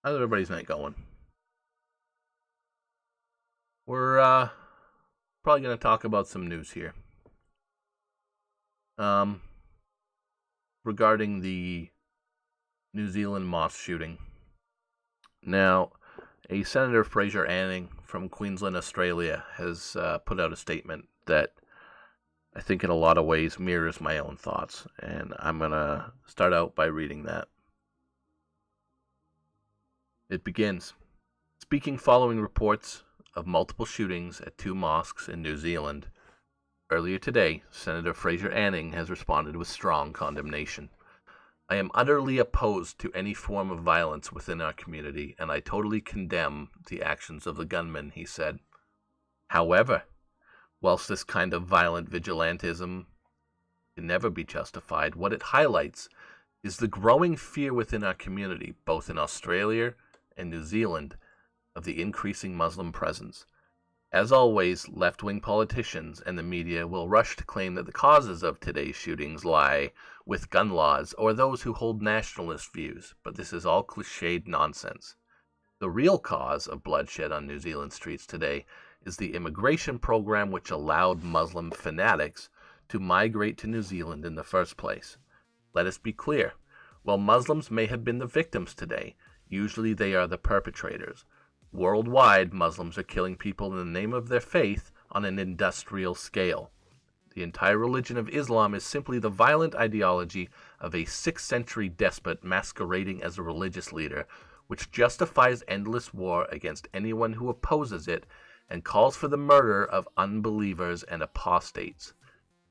How's everybody's night going? We're probably going to talk about some news here. Um, Regarding the New Zealand mosque shooting. Now, a Senator Fraser Anning from Queensland, Australia, has put out a statement that I think in a lot of ways mirrors my own thoughts, and I'm going to start out by reading that. It begins, speaking following reports of multiple shootings at two mosques in New Zealand. Earlier today, Senator Fraser Anning has responded with strong condemnation. I am utterly opposed to any form of violence within our community, and I totally condemn the actions of the gunmen, he said. However, whilst this kind of violent vigilantism can never be justified, what it highlights is the growing fear within our community, both in Australia and New Zealand, of the increasing Muslim presence. As always, left-wing politicians and the media will rush to claim that the causes of today's shootings lie with gun laws or those who hold nationalist views, but this is all cliched nonsense. The real cause of bloodshed on New Zealand streets today is the immigration program which allowed Muslim fanatics to migrate to New Zealand in the first place. Let us be clear, while Muslims may have been the victims today, usually they are the perpetrators. Worldwide, Muslims are killing people in the name of their faith on an industrial scale. The entire religion of Islam is simply the violent ideology of a 6th century despot masquerading as a religious leader, which justifies endless war against anyone who opposes it and calls for the murder of unbelievers and apostates.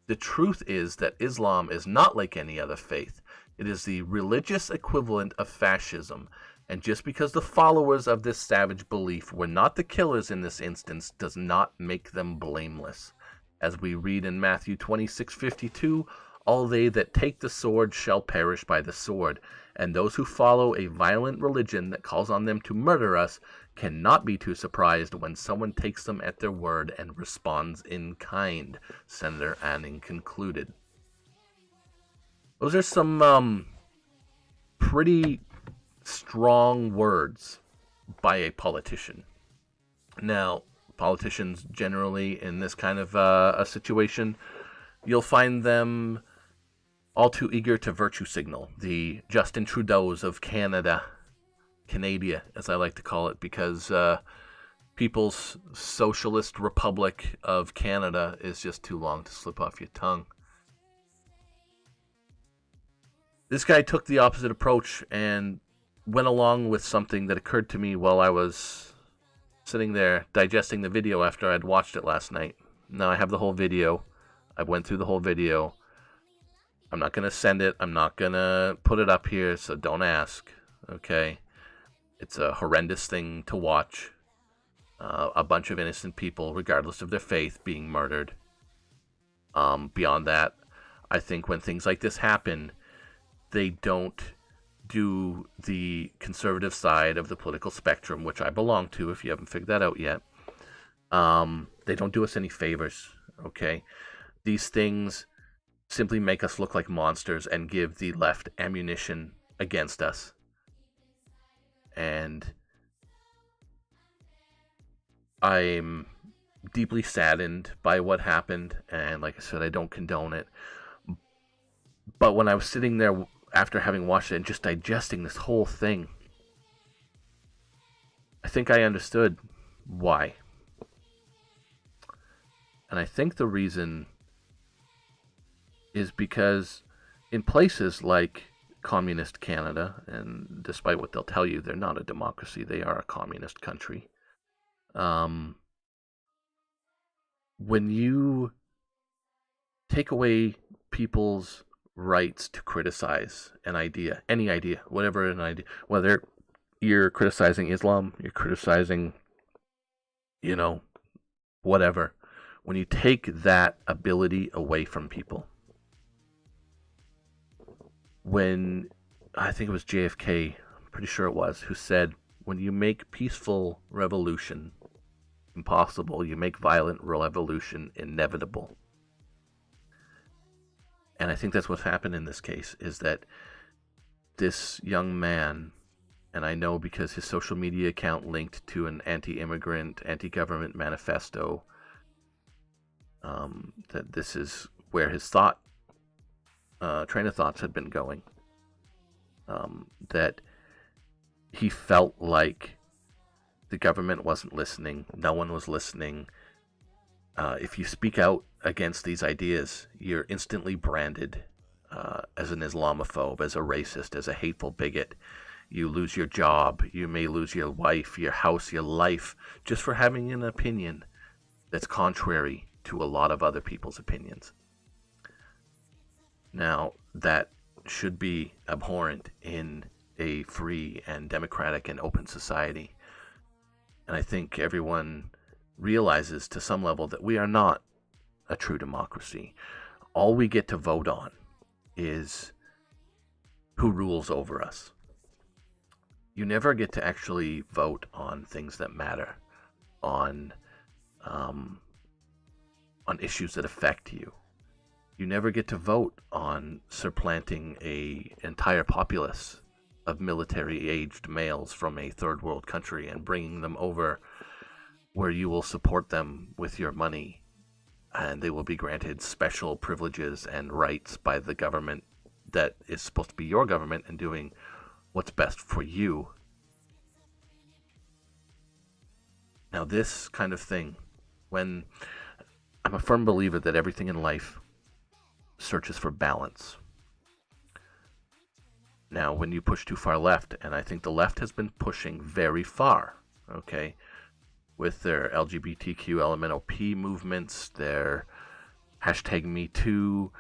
The truth is that Islam is not like any other faith. It is the religious equivalent of fascism. And just because the followers of this savage belief were not the killers in this instance does not make them blameless. As we read in Matthew 26:52, all they that take the sword shall perish by the sword, and those who follow a violent religion that calls on them to murder us cannot be too surprised when someone takes them at their word and responds in kind, Senator Anning concluded. Those are some pretty strong words by a politician. Now, politicians generally in this kind of a situation, you'll find them all too eager to virtue signal. The Justin Trudeau's of Canada, as I like to call it, because People's Socialist Republic of Canada is just too long to slip off your tongue. This guy took the opposite approach and went along with something that occurred to me while I was sitting there digesting the video after I'd watched it last night. Now I have the whole video. I went through the whole video. I'm not going to send it. I'm not going to put it up here, so don't ask. Okay? It's a horrendous thing to watch. A bunch of innocent people, regardless of their faith, being murdered. Beyond that, I think when things like this happen, they don't do the conservative side of the political spectrum, which I belong to, if you haven't figured that out yet. They don't do us any favors, okay? These things simply make us look like monsters and give the left ammunition against us. And I'm deeply saddened by what happened, and like I said, I don't condone it. But when I was sitting there after having watched it and just digesting this whole thing, I think I understood why. And I think the reason is because in places like communist Canada, and despite what they'll tell you, they're not a democracy, they are a communist country. When you take away people's rights to criticize an idea, any idea, whatever an idea, whether you're criticizing Islam, you're criticizing, whatever. When you take that ability away from people, when, I think it was JFK, I'm pretty sure it was, who said, when you make peaceful revolution impossible, you make violent revolution inevitable. And I think that's what's happened in this case, is that this young man And I know because his social media account linked to an anti-immigrant, anti-government manifesto, that this is where his train of thoughts had been going. That he felt like the government wasn't listening, no one was listening. If you speak out against these ideas, you're instantly branded as an Islamophobe, as a racist, as a hateful bigot. You lose your job, you may lose your wife, your house, your life, just for having an opinion that's contrary to a lot of other people's opinions. Now, that should be abhorrent in a free and democratic and open society. And I think everyone realizes to some level that we are not a true democracy. All we get to vote on is who rules over us. You never get to actually vote on things that matter, on issues that affect you. You never get to vote on supplanting an entire populace of military-aged males from a third world country and bringing them over where you will support them with your money, and they will be granted special privileges and rights by the government that is supposed to be your government and doing what's best for you. Now, this kind of thing, when I'm a firm believer that everything in life searches for balance. Now, when you push too far left, and I think the left has been pushing very far, okay, with their LGBTQ LMNOP movements, their hashtag Me Too,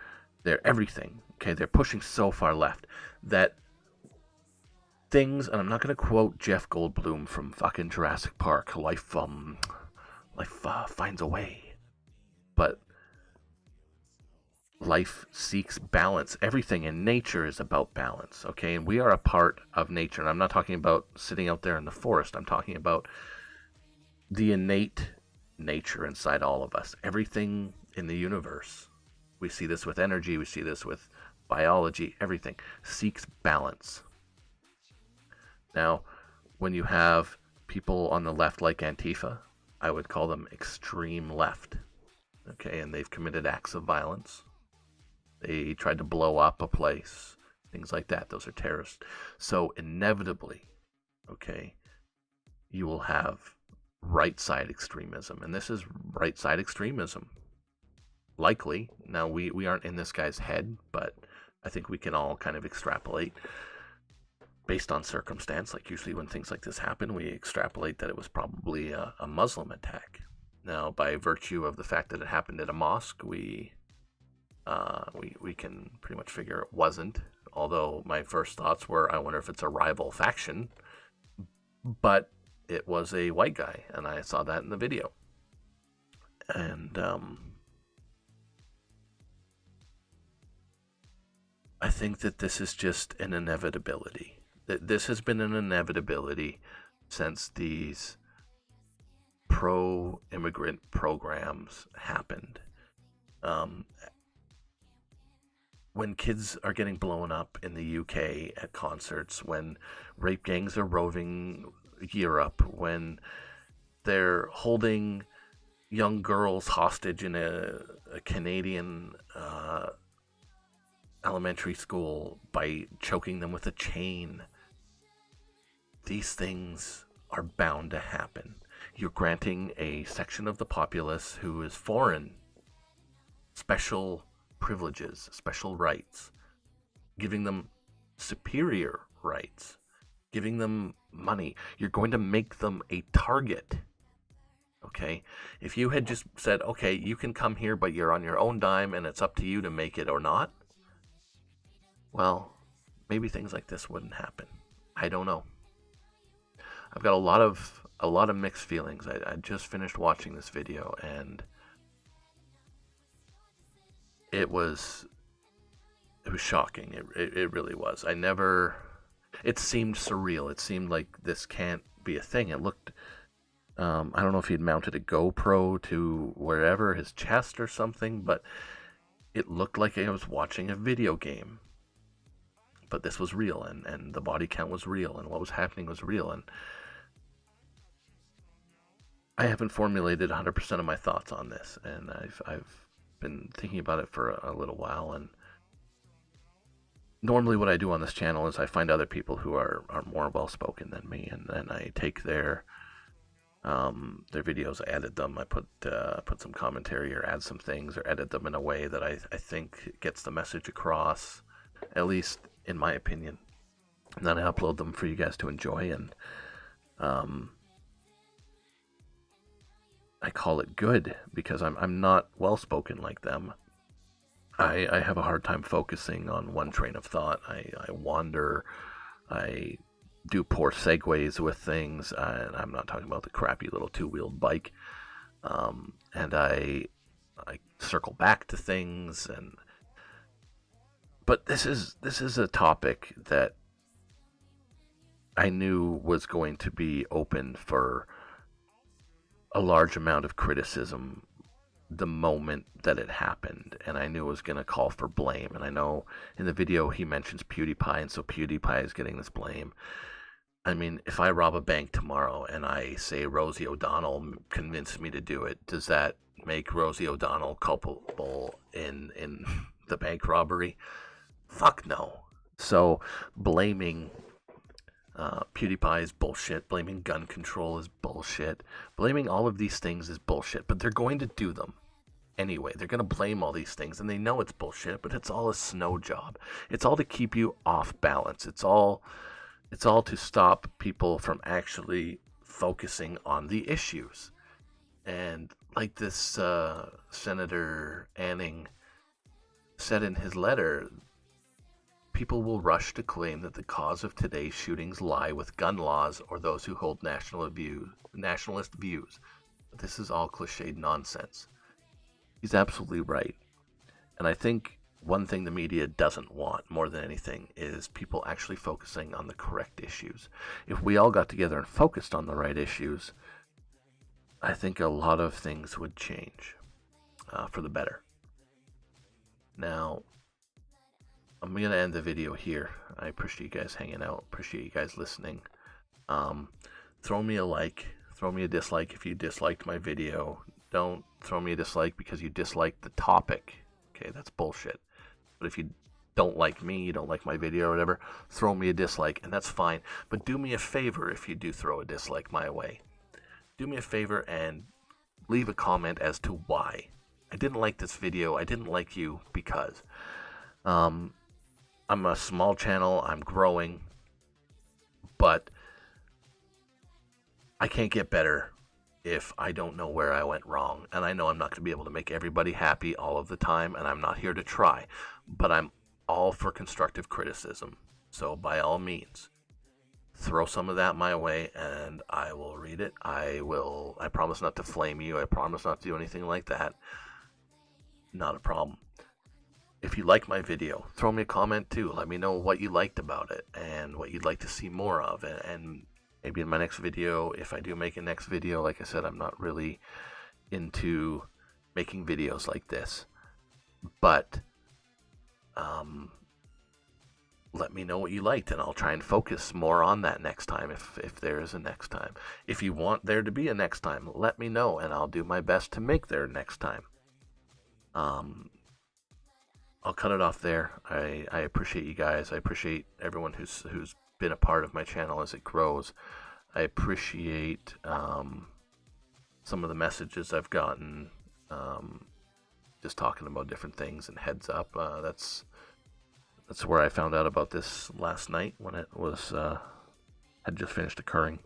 their everything, okay, they're pushing so far left that things, and I'm not going to quote Jeff Goldblum from fucking Jurassic Park, life finds a way, but life seeks balance. Everything in nature is about balance, okay? And we are a part of nature. And I'm not talking about sitting out there in the forest. I'm talking about the innate nature inside all of us. Everything in the universe. We see this with energy. We see this with biology. Everything seeks balance. Now, when you have people on the left like Antifa, I would call them extreme left, okay? And they've committed acts of violence. They tried to blow up a place, things like that. Those are terrorists. So inevitably, okay, you will have right side extremism. And this is right side extremism. Likely. Now, we aren't in this guy's head, but I think we can all kind of extrapolate based on circumstance. Like usually when things like this happen, we extrapolate that it was probably a Muslim attack. Now, by virtue of the fact that it happened at a mosque, we can pretty much figure it wasn't, although my first thoughts were, I wonder if it's a rival faction, but it was a white guy, and I saw that in the video. And I think that this is just an inevitability. This has been an inevitability since these pro-immigrant programs happened. When kids are getting blown up in the UK at concerts, when rape gangs are roving Europe, when they're holding young girls hostage in a Canadian elementary school by choking them with a chain, these things are bound to happen. You're granting a section of the populace who is foreign special privileges, special rights, giving them superior rights, giving them money. You're going to make them a target, okay? If you had just said, okay, you can come here, but you're on your own dime and it's up to you to make it or not, well, maybe things like this wouldn't happen. I don't know. I've got a lot of mixed feelings. I just finished watching this video, and it was shocking. It really was. It seemed surreal. It seemed like this can't be a thing. It looked, I don't know if he'd mounted a GoPro to wherever, his chest or something, but it looked like I was watching a video game. but this was real, and the body count was real, and what was happening was real. And I haven't formulated 100% of my thoughts on this, and I've been thinking about it for a little while. And normally what I do on this channel is I find other people who are more well-spoken than me, and then I take their videos, I edit them, I put some commentary or add some things, or edit them in a way that I think gets the message across, at least in my opinion. And then I upload them for you guys to enjoy, and I call it good because I'm not well-spoken like them. I have a hard time focusing on one train of thought. I wander, I do poor segues with things, and I'm not talking about the crappy little two-wheeled bike. And I circle back to things, but this is a topic that I knew was going to be open for a large amount of criticism the moment that it happened, and I knew it was going to call for blame. And I know in the video he mentions PewDiePie, and so PewDiePie is getting this blame. I mean, if I rob a bank tomorrow and I say Rosie O'Donnell convinced me to do it, does that make Rosie O'Donnell culpable in the bank robbery? Fuck no. So blaming PewDiePie is bullshit. Blaming gun control is bullshit. Blaming all of these things is bullshit, but they're going to do them anyway. They're going to blame all these things, and they know it's bullshit, but it's all a snow job. It's all to keep you off balance. It's all to stop people from actually focusing on the issues. And like this Senator Anning said in his letter, people will rush to claim that the cause of today's shootings lie with gun laws or those who hold nationalist views. But this is all cliched nonsense. He's absolutely right. And I think one thing the media doesn't want more than anything is people actually focusing on the correct issues. If we all got together and focused on the right issues, I think a lot of things would change for the better. Now, I'm going to end the video here. I appreciate you guys hanging out. Appreciate you guys listening. Throw me a like. Throw me a dislike if you disliked my video. Don't throw me a dislike because you disliked the topic. Okay, that's bullshit. But if you don't like me, you don't like my video or whatever, throw me a dislike, and that's fine. But do me a favor if you do throw a dislike my way. Do me a favor and leave a comment as to why. I didn't like this video. I didn't like you because I'm a small channel. I'm growing. But I can't get better if I don't know where I went wrong. And I know I'm not going to be able to make everybody happy all of the time, and I'm not here to try. But I'm all for constructive criticism. So by all means, throw some of that my way, and I will read it. I promise not to flame you. I promise not to do anything like that. Not a problem. If you like my video, throw me a comment too. Let me know what you liked about it and what you'd like to see more of. And maybe in my next video, if I do make a next video, like I said, I'm not really into making videos like this. But let me know what you liked, and I'll try and focus more on that next time if there is a next time. If you want there to be a next time, let me know, and I'll do my best to make there next time. I'll cut it off there. I appreciate you guys. I appreciate everyone who's been a part of my channel as it grows. I appreciate some of the messages I've gotten, just talking about different things, and heads up. That's where I found out about this last night when it was had just finished occurring.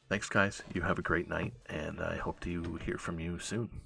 Thanks, guys. You have a great night, and I hope to hear from you soon.